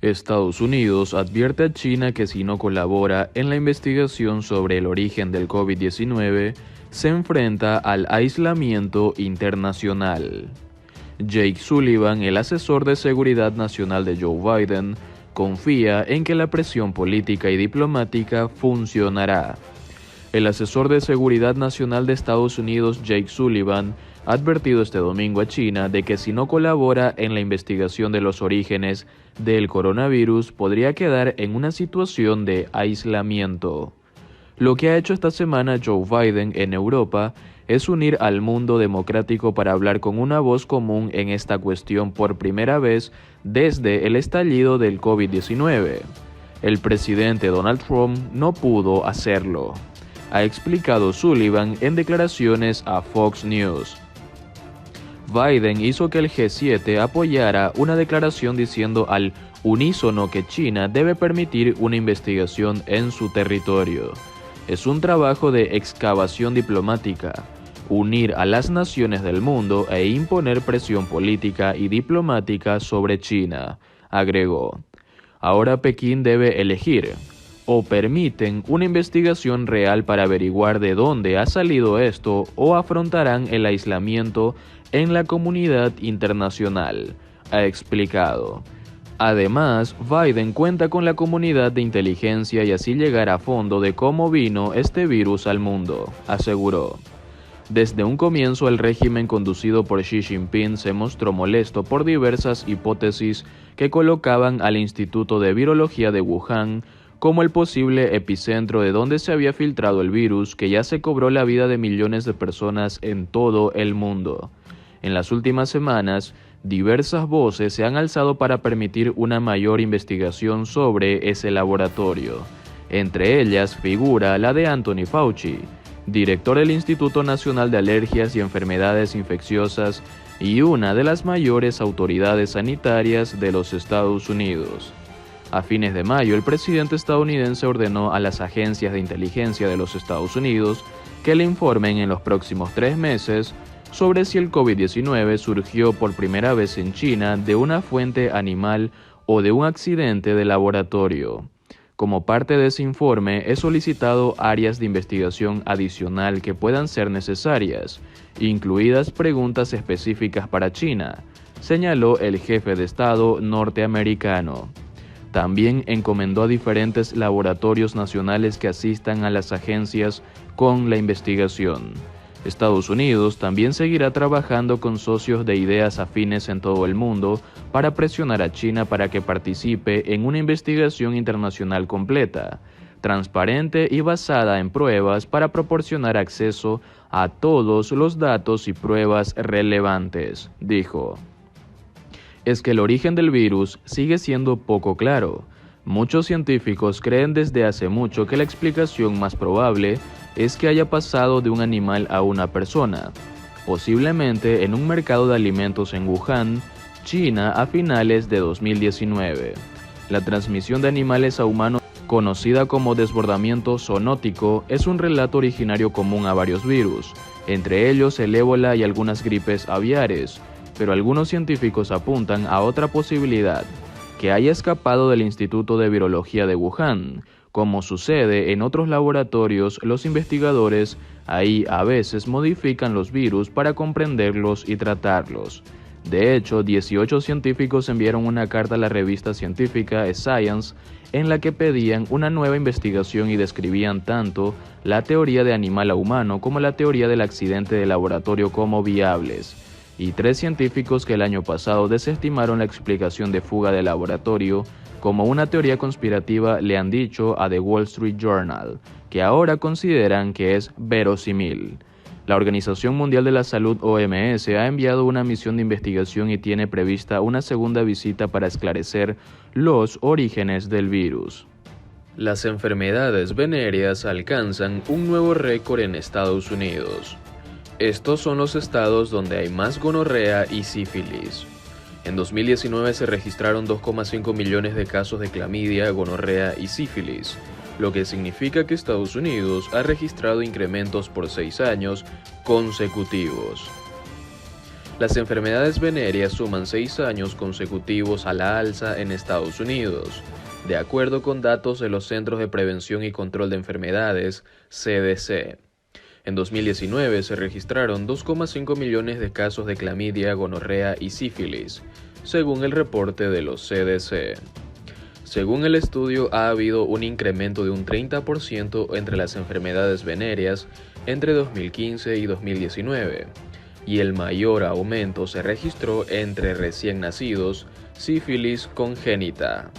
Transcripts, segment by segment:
Estados Unidos advierte a China que si no colabora en la investigación sobre el origen del COVID-19, se enfrenta al aislamiento internacional. Jake Sullivan, el asesor de seguridad nacional de Joe Biden, confía en que la presión política y diplomática funcionará. El asesor de seguridad nacional de Estados Unidos, Jake Sullivan, ha advertido este domingo a China de que si no colabora en la investigación de los orígenes del coronavirus, podría quedar en una situación de aislamiento. Lo que ha hecho esta semana Joe Biden en Europa es unir al mundo democrático para hablar con una voz común en esta cuestión por primera vez desde el estallido del COVID-19. El presidente Donald Trump no pudo hacerlo, ha explicado Sullivan en declaraciones a Fox News. Biden hizo que el G7 apoyara una declaración diciendo al unísono que China debe permitir una investigación en su territorio. Es un trabajo de excavación diplomática, unir a las naciones del mundo e imponer presión política y diplomática sobre China, agregó. Ahora Pekín debe elegir: o permiten una investigación real para averiguar de dónde ha salido esto, o afrontarán el aislamiento en la comunidad internacional, ha explicado. Además, Biden cuenta con la comunidad de inteligencia y así llegar a fondo de cómo vino este virus al mundo, aseguró. Desde un comienzo, el régimen conducido por Xi Jinping se mostró molesto por diversas hipótesis que colocaban al Instituto de Virología de Wuhan como el posible epicentro de donde se había filtrado el virus, que ya se cobró la vida de millones de personas en todo el mundo. En las últimas semanas, diversas voces se han alzado para permitir una mayor investigación sobre ese laboratorio. Entre ellas figura la de Anthony Fauci, director del Instituto Nacional de Alergias y Enfermedades Infecciosas y una de las mayores autoridades sanitarias de los Estados Unidos. A fines de mayo, el presidente estadounidense ordenó a las agencias de inteligencia de los Estados Unidos que le informen en los próximos 3 meses sobre si el COVID-19 surgió por primera vez en China de una fuente animal o de un accidente de laboratorio. Como parte de ese informe, he solicitado áreas de investigación adicional que puedan ser necesarias, incluidas preguntas específicas para China, señaló el jefe de Estado norteamericano. También encomendó a diferentes laboratorios nacionales que asistan a las agencias con la investigación. Estados Unidos también seguirá trabajando con socios de ideas afines en todo el mundo para presionar a China para que participe en una investigación internacional completa, transparente y basada en pruebas para proporcionar acceso a todos los datos y pruebas relevantes, dijo. Es que el origen del virus sigue siendo poco claro. Muchos científicos creen desde hace mucho que la explicación más probable es que haya pasado de un animal a una persona, posiblemente en un mercado de alimentos en Wuhan, China, a finales de 2019. La transmisión de animales a humanos, conocida como desbordamiento zoonótico, es un relato originario común a varios virus, entre ellos el ébola y algunas gripes aviares, pero algunos científicos apuntan a otra posibilidad: que haya escapado del Instituto de Virología de Wuhan. Como sucede en otros laboratorios, los investigadores ahí a veces modifican los virus para comprenderlos y tratarlos. De hecho, 18 científicos enviaron una carta a la revista científica Science en la que pedían una nueva investigación y describían tanto la teoría de animal a humano como la teoría del accidente de laboratorio como viables. Y 3 científicos que el año pasado desestimaron la explicación de fuga de laboratorio como una teoría conspirativa le han dicho a The Wall Street Journal, que ahora consideran que es verosímil. La Organización Mundial de la Salud (OMS) ha enviado una misión de investigación y tiene prevista una segunda visita para esclarecer los orígenes del virus. Las enfermedades venéreas alcanzan un nuevo récord en Estados Unidos. Estos son los estados donde hay más gonorrea y sífilis. En 2019 se registraron 2,5 millones de casos de clamidia, gonorrea y sífilis, lo que significa que Estados Unidos ha registrado incrementos por 6 años consecutivos. Las enfermedades venéreas suman 6 años consecutivos a la alza en Estados Unidos, de acuerdo con datos de los Centros de Prevención y Control de Enfermedades, CDC. En 2019 se registraron 2,5 millones de casos de clamidia, gonorrea y sífilis, según el reporte de los CDC. Según el estudio, ha habido un incremento de un 30% entre las enfermedades venéreas entre 2015 y 2019, y el mayor aumento se registró entre recién nacidos, sífilis congénita.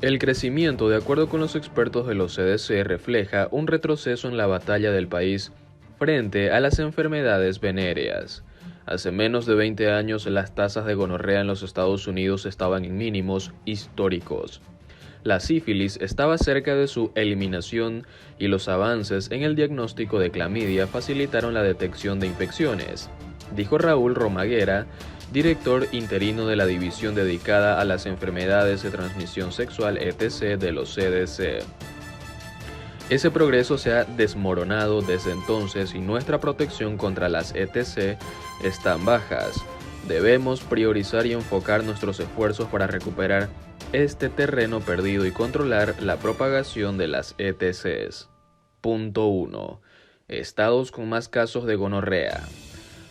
El crecimiento, de acuerdo con los expertos de los CDC, refleja un retroceso en la batalla del país frente a las enfermedades venéreas. Hace menos de 20 años, las tasas de gonorrea en los Estados Unidos estaban en mínimos históricos. La sífilis estaba cerca de su eliminación y los avances en el diagnóstico de clamidia facilitaron la detección de infecciones, dijo Raúl Romaguera, director interino de la división dedicada a las enfermedades de transmisión sexual etc. de los CDC. Ese progreso se ha desmoronado desde entonces y nuestra protección contra las ETC están bajas. Debemos priorizar y enfocar nuestros esfuerzos para recuperar este terreno perdido y controlar la propagación de las ETCs. Punto 1. Estados con más casos de gonorrea.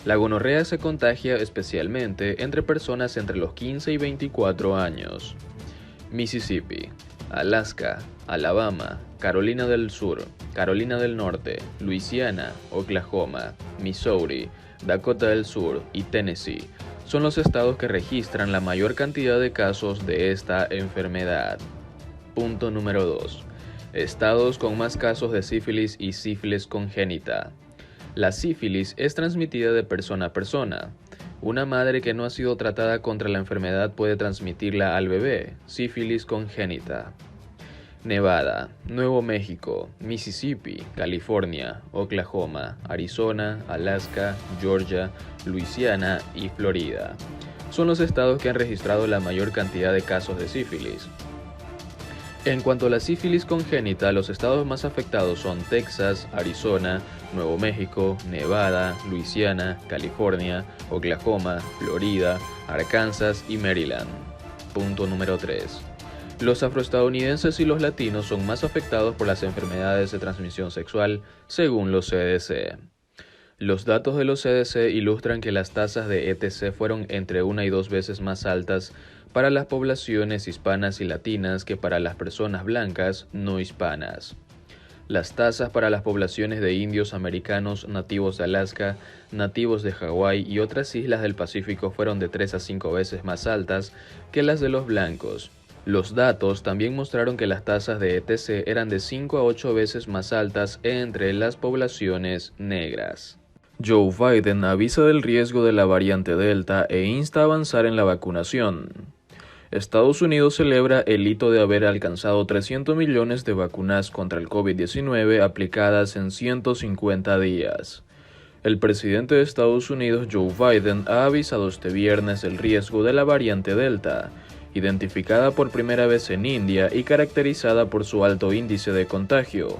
La gonorrea se contagia especialmente entre personas entre los 15 y 24 años. Mississippi, Alaska, Alabama, Carolina del Sur, Carolina del Norte, Luisiana, Oklahoma, Missouri, Dakota del Sur y Tennessee son los estados que registran la mayor cantidad de casos de esta enfermedad. Punto número 2. Estados con más casos de sífilis y sífilis congénita. La sífilis es transmitida de persona a persona. Una madre que no ha sido tratada contra la enfermedad puede transmitirla al bebé, sífilis congénita. Nevada, Nuevo México, Mississippi, California, Oklahoma, Arizona, Alaska, Georgia, Luisiana y Florida son los estados que han registrado la mayor cantidad de casos de sífilis. En cuanto a la sífilis congénita, los estados más afectados son Texas, Arizona, Nuevo México, Nevada, Luisiana, California, Oklahoma, Florida, Arkansas y Maryland. Punto número 3. Los afroestadounidenses y los latinos son más afectados por las enfermedades de transmisión sexual, según los CDC. Los datos de los CDC ilustran que las tasas de ETC fueron entre 1 y 2 veces más altas para las poblaciones hispanas y latinas que para las personas blancas no hispanas. Las tasas para las poblaciones de indios americanos, nativos de Alaska, nativos de Hawái y otras islas del Pacífico fueron de 3 a 5 veces más altas que las de los blancos. Los datos también mostraron que las tasas de ETC eran de 5 a 8 veces más altas entre las poblaciones negras. Joe Biden avisa del riesgo de la variante Delta e insta a avanzar en la vacunación. Estados Unidos celebra el hito de haber alcanzado 300 millones de vacunas contra el COVID-19 aplicadas en 150 días. El presidente de Estados Unidos, Joe Biden, ha avisado este viernes del riesgo de la variante Delta, identificada por primera vez en India y caracterizada por su alto índice de contagio,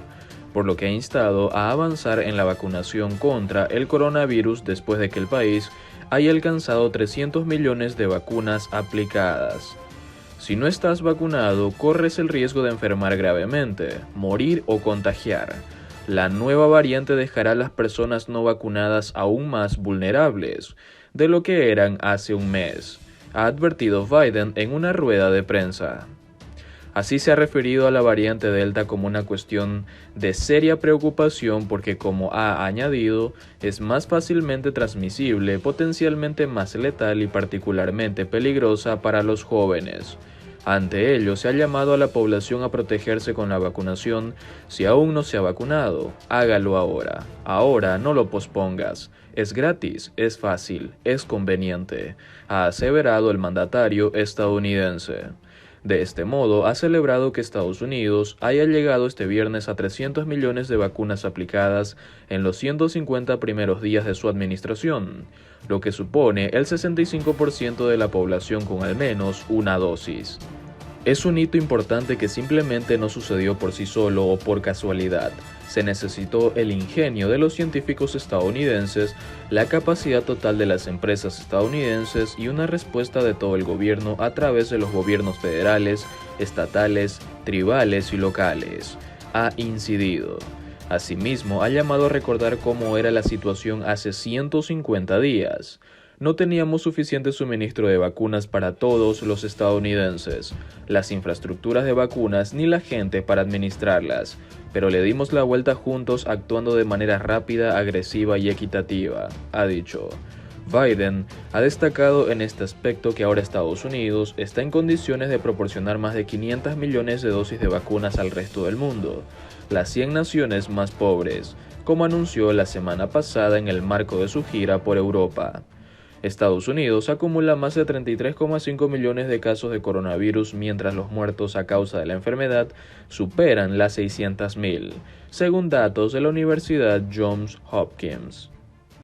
por lo que ha instado a avanzar en la vacunación contra el coronavirus después de que el país haya alcanzado 300 millones de vacunas aplicadas. Si no estás vacunado, corres el riesgo de enfermar gravemente, morir o contagiar. La nueva variante dejará a las personas no vacunadas aún más vulnerables de lo que eran hace un mes, ha advertido Biden en una rueda de prensa. Así se ha referido a la variante Delta como una cuestión de seria preocupación porque, como ha añadido, es más fácilmente transmisible, potencialmente más letal y particularmente peligrosa para los jóvenes. Ante ello, se ha llamado a la población a protegerse con la vacunación. Si aún no se ha vacunado, hágalo ahora. Ahora no lo pospongas. Es gratis, es fácil, es conveniente, ha aseverado el mandatario estadounidense. De este modo, ha celebrado que Estados Unidos haya llegado este viernes a 300 millones de vacunas aplicadas en los 150 primeros días de su administración, lo que supone el 65% de la población con al menos una dosis. Es un hito importante que simplemente no sucedió por sí solo o por casualidad. Se necesitó el ingenio de los científicos estadounidenses, la capacidad total de las empresas estadounidenses y una respuesta de todo el gobierno a través de los gobiernos federales, estatales, tribales y locales. Ha incidido. Asimismo, ha llamado a recordar cómo era la situación hace 150 días. No teníamos suficiente suministro de vacunas para todos los estadounidenses, las infraestructuras de vacunas ni la gente para administrarlas, pero le dimos la vuelta juntos actuando de manera rápida, agresiva y equitativa, ha dicho. Biden ha destacado en este aspecto que ahora Estados Unidos está en condiciones de proporcionar más de 500 millones de dosis de vacunas al resto del mundo, las 100 naciones más pobres, como anunció la semana pasada en el marco de su gira por Europa. Estados Unidos acumula más de 33,5 millones de casos de coronavirus, mientras los muertos a causa de la enfermedad superan las 600.000, según datos de la Universidad Johns Hopkins.